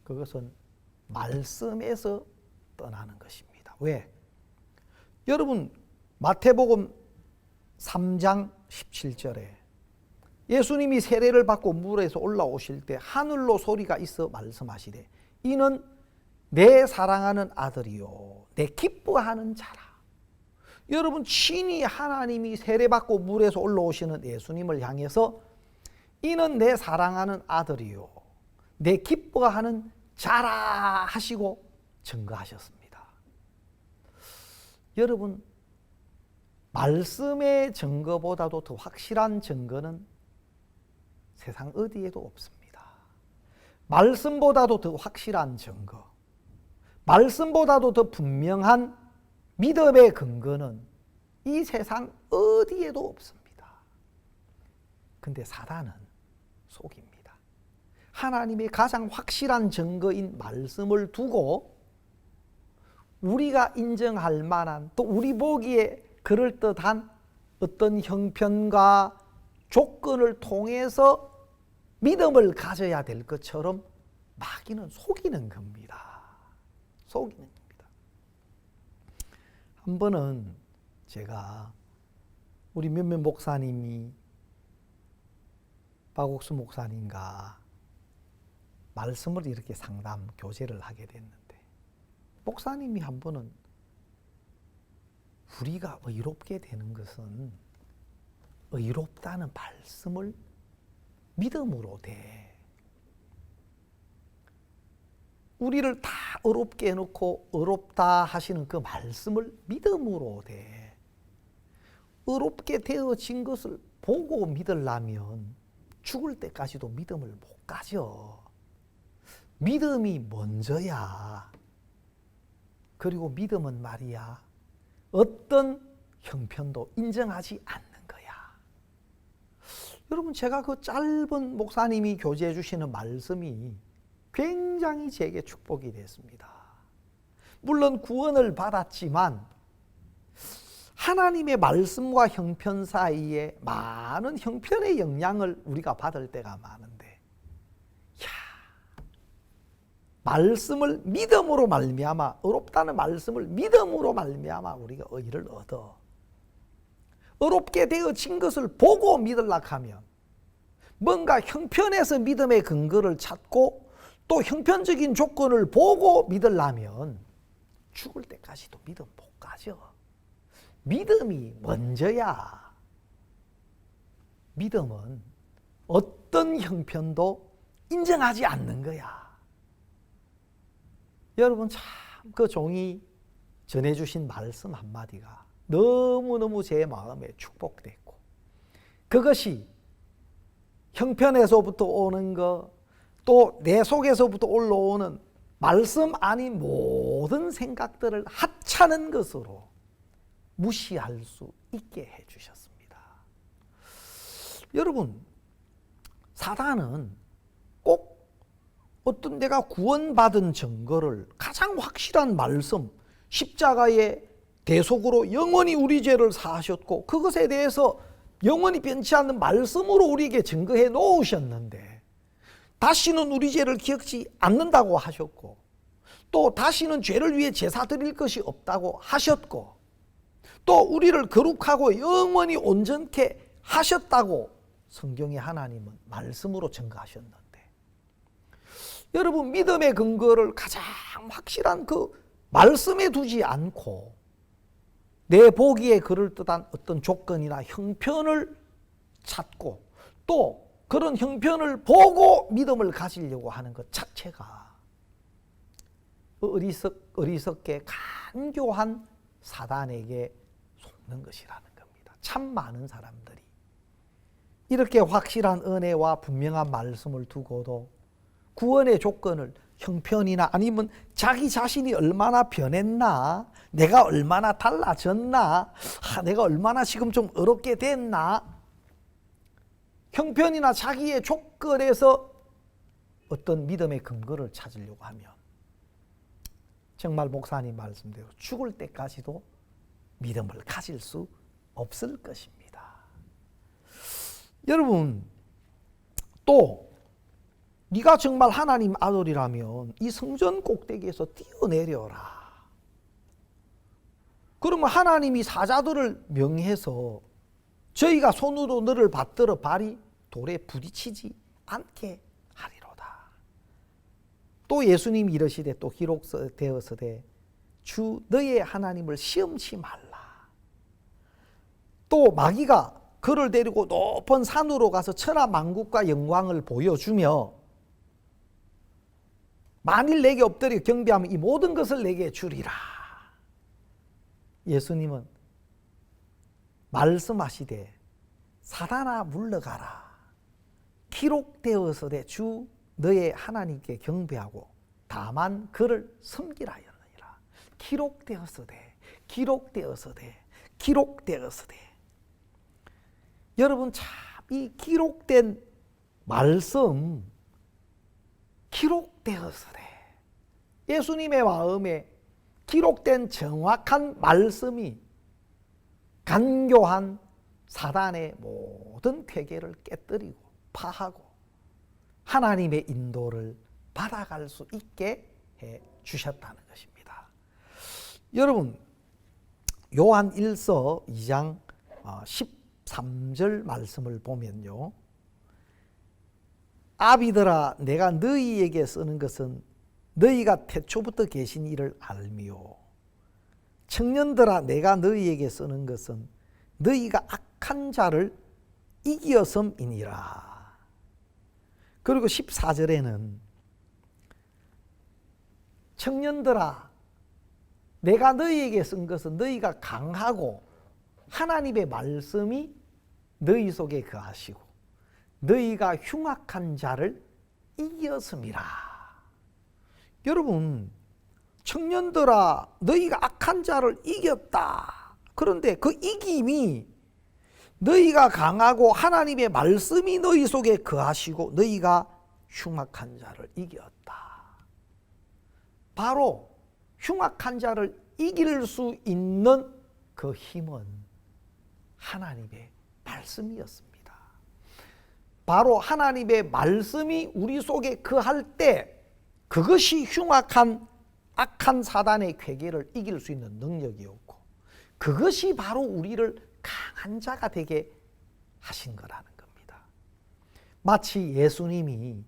그것은 말씀에서 떠나는 것입니다. 왜? 여러분, 마태복음 3장 17절에 예수님이 세례를 받고 물에서 올라오실 때 하늘로 소리가 있어 말씀하시되 이는 내 사랑하는 아들이요 내 기뻐하는 자라. 여러분, 친히 하나님이 세례받고 물에서 올라오시는 예수님을 향해서 이는 내 사랑하는 아들이요 내 기뻐하는 자라 하시고 증거하셨습니다. 여러분, 말씀의 증거보다도 더 확실한 증거는 세상 어디에도 없습니다. 말씀보다도 더 확실한 증거, 말씀보다도 더 분명한 믿음의 근거는 이 세상 어디에도 없습니다. 근데 사단은 속입니다. 하나님의 가장 확실한 증거인 말씀을 두고 우리가 인정할 만한 또 우리 보기에 그럴듯한 어떤 형편과 조건을 통해서 믿음을 가져야 될 것처럼 마귀는 속이는 겁니다. 속이는 겁니다. 한 번은 제가 우리 몇몇 목사님이 박옥수 목사님과 말씀을 이렇게 상담 교제를 하게 됐는데 목사님이 한 번은 우리가 의롭게 되는 것은 의롭다는 말씀을 믿음으로 돼. 우리를 다 의롭게 해놓고 의롭다 하시는 그 말씀을 믿음으로 돼. 의롭게 되어진 것을 보고 믿으려면 죽을 때까지도 믿음을 못 가져. 믿음이 먼저야. 그리고 믿음은 말이야 어떤 형편도 인정하지 않는 거야. 여러분, 제가 그 짧은 목사님이 교제해 주시는 말씀이 굉장히 제게 축복이 됐습니다. 물론 구원을 받았지만 하나님의 말씀과 형편 사이에 많은 형편의 영향을 우리가 받을 때가 많은데, 말씀을 믿음으로 말미암아 의롭다는 말씀을 믿음으로 말미암아 우리가 의를 얻어 의롭게 되어진 것을 보고 믿으려고 하면 뭔가 형편에서 믿음의 근거를 찾고 또 형편적인 조건을 보고 믿으려면 죽을 때까지도 믿음 못 가져. 믿음이 먼저야. 믿음은 어떤 형편도 인정하지 않는 거야. 여러분, 참 그 종이 전해주신 말씀 한마디가 너무너무 제 마음에 축복됐고, 그것이 형편에서부터 오는 거, 또 내 속에서부터 올라오는 말씀 아닌 모든 생각들을 하찮은 것으로 무시할 수 있게 해주셨습니다. 여러분, 사단은 꼭 어떤 내가 구원받은 증거를 가장 확실한 말씀, 십자가의 대속으로 영원히 우리 죄를 사하셨고 그것에 대해서 영원히 변치 않는 말씀으로 우리에게 증거해 놓으셨는데 다시는 우리 죄를 기억지 않는다고 하셨고 또 다시는 죄를 위해 제사 드릴 것이 없다고 하셨고 또 우리를 거룩하고 영원히 온전케 하셨다고 성경의 하나님은 말씀으로 증거하셨는데 여러분 믿음의 근거를 가장 확실한 그 말씀에 두지 않고 내 보기에 그럴듯한 어떤 조건이나 형편을 찾고 또 그런 형편을 보고 믿음을 가지려고 하는 것 자체가 어리석게 간교한 사단에게 속는 것이라는 겁니다. 참 많은 사람들이 이렇게 확실한 은혜와 분명한 말씀을 두고도 구원의 조건을 형편이나 아니면 자기 자신이 얼마나 변했나, 내가 얼마나 달라졌나, 내가 얼마나 지금 좀 어렵게 됐나, 형편이나 자기의 조건에서 어떤 믿음의 근거를 찾으려고 하면 정말 목사님 말씀대로 죽을 때까지도 믿음을 가질 수 없을 것입니다. 여러분, 또 네가 정말 하나님 아들이라면 이 성전 꼭대기에서 뛰어내려라. 그러면 하나님이 사자들을 명해서 저희가 손으로 너를 받들어 발이 돌에 부딪히지 않게 하리로다. 또 예수님이 이러시되 또 기록되었으되 주 너의 하나님을 시험치 말라. 또 마귀가 그를 데리고 높은 산으로 가서 천하만국과 영광을 보여주며 만일 내게 엎드려 경배하면 이 모든 것을 내게 주리라. 예수님은 말씀하시되 사단아 물러가라. 기록되었으되 주 너의 하나님께 경배하고 다만 그를 섬기라 하였느니라. 기록되었으되 기록되었으되 기록되었으되. 여러분 참 이 기록된 말씀 기록되었으되 예수님의 마음에 기록된 정확한 말씀이 간교한 사단의 모든 궤계를 깨뜨리고 파하고 하나님의 인도를 받아갈 수 있게 해 주셨다는 것입니다. 여러분 요한 1서 2장 13절 말씀을 보면요. 아비들아 내가 너희에게 쓰는 것은 너희가 태초부터 계신 이를 알미요. 청년들아 내가 너희에게 쓰는 것은 너희가 악한 자를 이기었음이니라. 그리고 14절에는 청년들아 내가 너희에게 쓴 것은 너희가 강하고 하나님의 말씀이 너희 속에 거하시고 너희가 흉악한 자를 이겼음이라. 여러분 청년들아 너희가 악한 자를 이겼다. 그런데 그 이김이 너희가 강하고 하나님의 말씀이 너희 속에 거하시고 너희가 흉악한 자를 이겼다. 바로 흉악한 자를 이길 수 있는 그 힘은 하나님의 말씀이었습니다. 바로 하나님의 말씀이 우리 속에 거할 때 그것이 흉악한 악한 사단의 궤계를 이길 수 있는 능력이었고 그것이 바로 우리를 강한 자가 되게 하신 거라는 겁니다. 마치 예수님이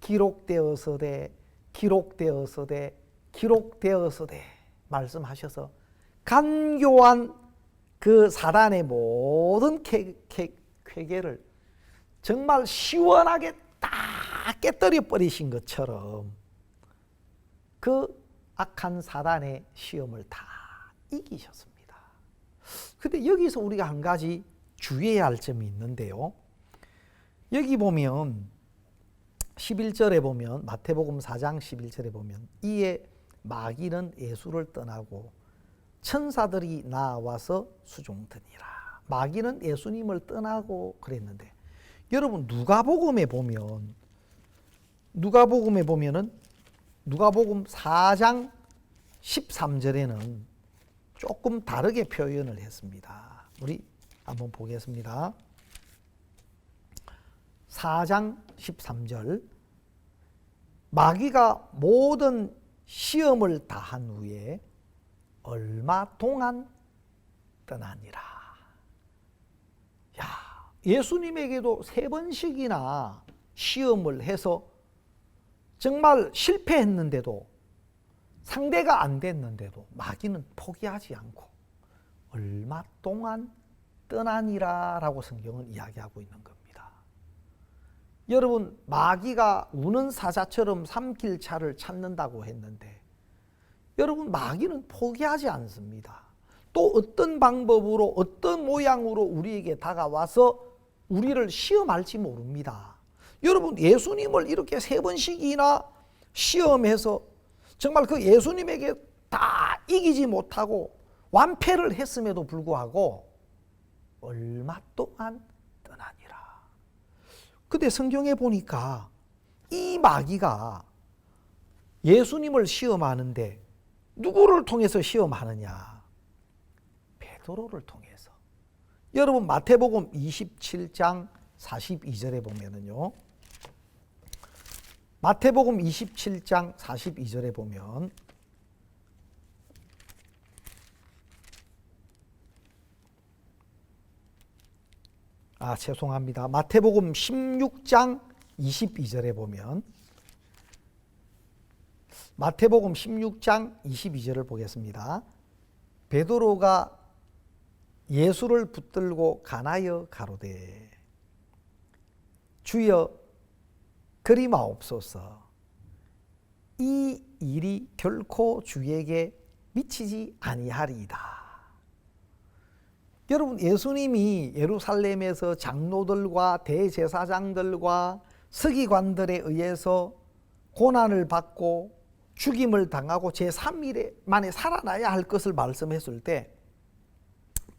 기록되었으되 기록되었으되 기록되었으되 말씀하셔서 간교한 그 사단의 모든 궤계를 정말 시원하게 딱 깨뜨려 버리신 것처럼 그 악한 사단의 시험을 다 이기셨습니다. 그런데 여기서 우리가 한 가지 주의해야 할 점이 있는데요. 여기 보면 11절에 보면 마태복음 4장 11절에 보면 이에 마귀는 예수를 떠나고 천사들이 나와서 수종드니라. 마귀는 예수님을 떠나고 그랬는데 여러분 누가복음에 보면은 누가복음 4장 13절에는 조금 다르게 표현을 했습니다. 우리 한번 보겠습니다. 4장 13절 마귀가 모든 시험을 다한 후에 얼마 동안 떠나니라. 야, 예수님에게도 3번씩이나 시험을 해서 정말 실패했는데도 상대가 안 됐는데도 마귀는 포기하지 않고 얼마 동안 떠나니라 라고 성경은 이야기하고 있는 겁니다. 여러분 마귀가 우는 사자처럼 삼킬 차를 찾는다고 했는데 여러분 마귀는 포기하지 않습니다. 또 어떤 방법으로 어떤 모양으로 우리에게 다가와서 우리를 시험할지 모릅니다. 여러분 예수님을 이렇게 3번씩이나 시험해서 정말 그 예수님에게 다 이기지 못하고 완패를 했음에도 불구하고 얼마 동안 떠나니라. 근데 성경에 보니까 이 마귀가 예수님을 시험하는데 누구를 통해서 시험하느냐? 베드로를 통해서. 여러분 마태복음 27장 42절에 보면은요. 마태복음 27장 42절에 보면 죄송합니다. 마태복음 16장 22절에 보면 마태복음 16장 22절을 보겠습니다. 베드로가 예수를 붙들고 간하여 가로되 주여 그리마옵소서 이 일이 결코 주에게 미치지 아니하리이다. 여러분 예수님이 예루살렘에서 장로들과 대제사장들과 서기관들에 의해서 고난을 받고 죽임을 당하고 제3일 만에 살아나야 할 것을 말씀했을 때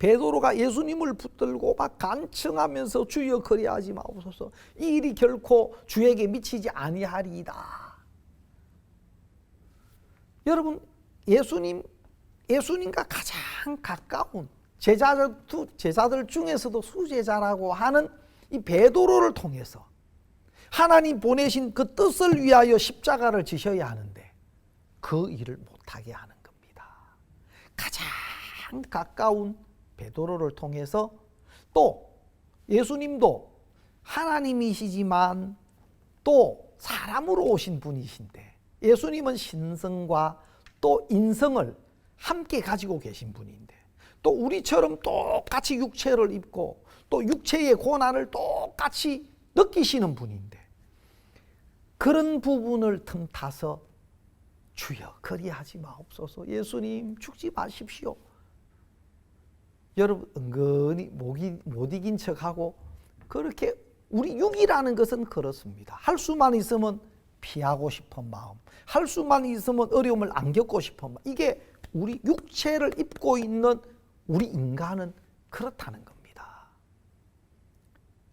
베드로가 예수님을 붙들고 막 간청하면서 주여 그리하지 마옵소서 이 일이 결코 주에게 미치지 아니하리이다. 여러분 예수님과 가장 가까운 제자들 중에서도 수제자라고 하는 이 베드로를 통해서 하나님 보내신 그 뜻을 위하여 십자가를 지셔야 하는데 그 일을 못하게 하는 겁니다. 가장 가까운 베드로를 통해서 또 예수님도 하나님이시지만 또 사람으로 오신 분이신데 예수님은 신성과 또 인성을 함께 가지고 계신 분인데 또 우리처럼 똑같이 육체를 입고 또 육체의 고난을 똑같이 느끼시는 분인데 그런 부분을 틈타서 주여 그리하지 마옵소서 예수님 죽지 마십시오. 여러분 은근히 못 이긴 척하고 그렇게 우리 육이라는 것은 그렇습니다. 할 수만 있으면 피하고 싶은 마음, 할 수만 있으면 어려움을 안 겪고 싶은 마음, 이게 우리 육체를 입고 있는 우리 인간은 그렇다는 겁니다.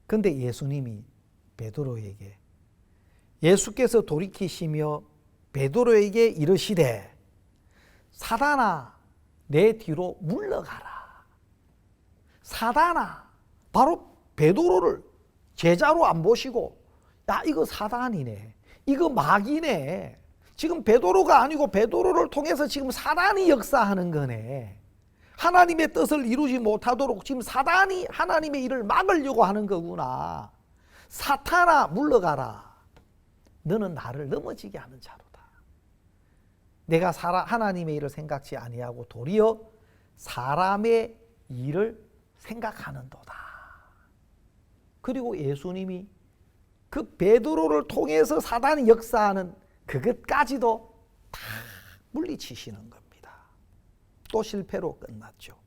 그런데 예수님이 베드로에게 예수께서 돌이키시며 베드로에게 이르시되 사단아 내 뒤로 물러가라. 사단아 바로 베드로를 제자로 안 보시고 야 이거 사단이네 이거 마귀네 지금 베드로가 아니고 베드로를 통해서 지금 사단이 역사하는 거네. 하나님의 뜻을 이루지 못하도록 지금 사단이 하나님의 일을 막으려고 하는 거구나. 사탄아 물러가라. 너는 나를 넘어지게 하는 자로다. 내가 하나님의 일을 생각지 아니하고 도리어 사람의 일을 생각하는도다. 그리고 예수님이 그 베드로를 통해서 사단이 역사하는 그것까지도 다 물리치시는 겁니다. 또 실패로 끝났죠.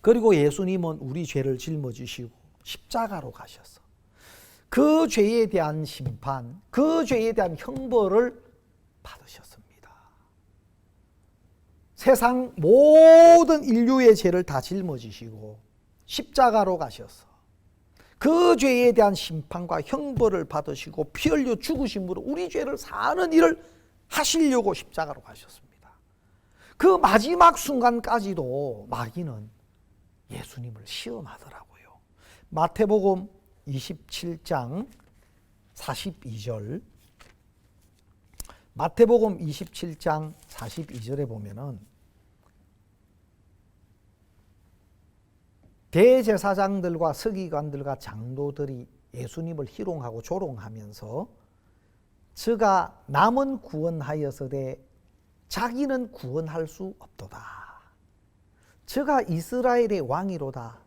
그리고 예수님은 우리 죄를 짊어지시고 십자가로 가셔서 그 죄에 대한 심판, 그 죄에 대한 형벌을 받으셨습니다. 세상 모든 인류의 죄를 다 짊어지시고 십자가로 가셔서 그 죄에 대한 심판과 형벌을 받으시고 피 흘려 죽으심으로 우리 죄를 사는 일을 하시려고 십자가로 가셨습니다. 그 마지막 순간까지도 마귀는 예수님을 시험하더라고요. 마태복음 27장 42절, 마태복음 27장 42절에 보면은 대제사장들과 서기관들과 장로들이 예수님을 희롱하고 조롱하면서 저가 남은 구원하여서되 자기는 구원할 수 없도다. 저가 이스라엘의 왕이로다.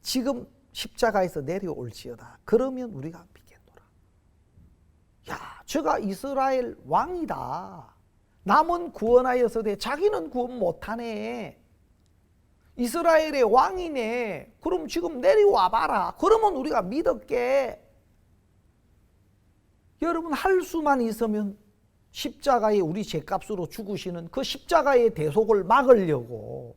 지금 십자가에서 내려올지어다. 그러면 우리가 믿겠노라. 야, 저가 이스라엘 왕이다. 남은 구원하여서되 자기는 구원 못하네. 이스라엘의 왕이네. 그럼 지금 내려와 봐라. 그러면 우리가 믿을게. 여러분, 할 수만 있으면 십자가에 우리 죄값으로 죽으시는 그 십자가의 대속을 막으려고,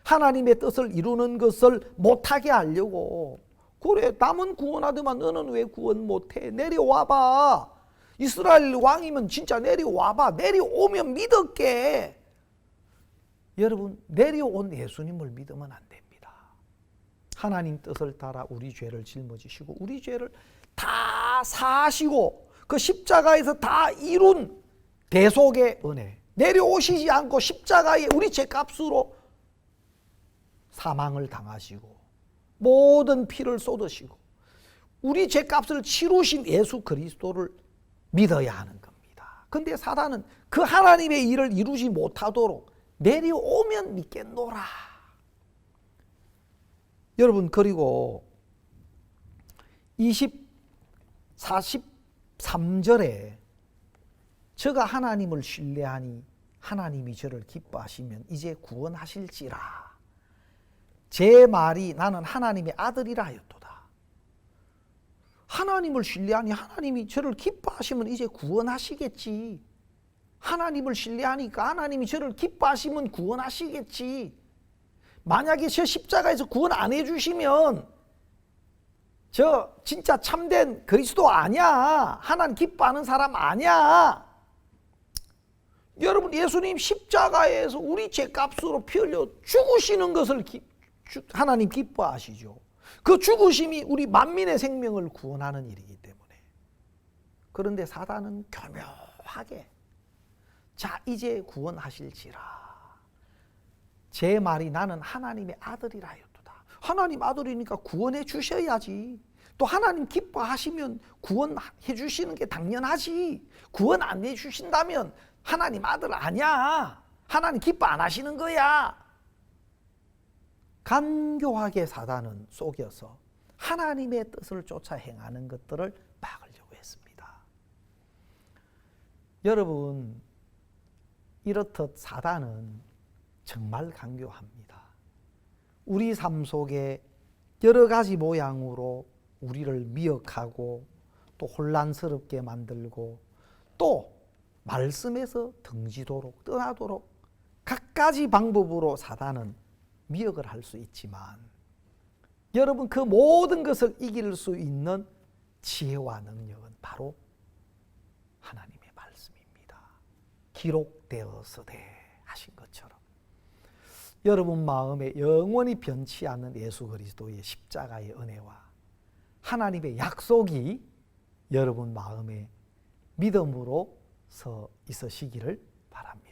하나님의 뜻을 이루는 것을 못하게 하려고, 그래 남은 구원하더만 너는 왜 구원 못해? 내려와봐. 이스라엘 왕이면 진짜 내려와봐. 내려오면 믿을게. 여러분, 내려온 예수님을 믿으면 안 됩니다. 하나님 뜻을 따라 우리 죄를 짊어지시고 우리 죄를 다 사시고 그 십자가에서 다 이룬 대속의 은혜, 내려오시지 않고 십자가에 우리 죄값으로 사망을 당하시고 모든 피를 쏟으시고 우리 죄값을 치루신 예수 그리스도를 믿어야 하는 겁니다. 근데 사단은 그 하나님의 일을 이루지 못하도록 내려오면 믿겠노라. 여러분, 그리고 43절에 저가 하나님을 신뢰하니 하나님이 저를 기뻐하시면 이제 구원하실지라. 제 말이 나는 하나님의 아들이라 하였도다. 하나님을 신뢰하니 하나님이 저를 기뻐하시면 이제 구원하시겠지. 하나님을 신뢰하니까 하나님이 저를 기뻐하시면 구원하시겠지. 만약에 저 십자가에서 구원 안 해주시면 저 진짜 참된 그리스도 아니야. 하나님 기뻐하는 사람 아니야. 여러분, 예수님 십자가에서 우리 죄값으로 피 흘려 죽으시는 것을 하나님 기뻐하시죠. 그 죽으심이 우리 만민의 생명을 구원하는 일이기 때문에. 그런데 사단은 교묘하게 자 이제 구원하실지라. 제 말이 나는 하나님의 아들이라 하였도다. 하나님 아들이니까 구원해 주셔야지. 또 하나님 기뻐하시면 구원해 주시는 게 당연하지. 구원 안 해 주신다면 하나님 아들 아니야. 하나님 기뻐 안 하시는 거야. 간교하게 사단은 속여서 하나님의 뜻을 쫓아 행하는 것들을 막으려고 했습니다. 여러분, 이렇듯 사단은 정말 간교합니다. 우리 삶 속에 여러 가지 모양으로 우리를 미혹하고 또 혼란스럽게 만들고 또 말씀에서 등지도록 떠나도록 갖가지 방법으로 사단은 미혹을 할 수 있지만, 여러분, 그 모든 것을 이길 수 있는 지혜와 능력은 바로 하나님의 말씀입니다. 기록되었으되 하신 것처럼 여러분 마음에 영원히 변치 않는 예수 그리스도의 십자가의 은혜와 하나님의 약속이 여러분 마음에 믿음으로 서 있으시기를 바랍니다.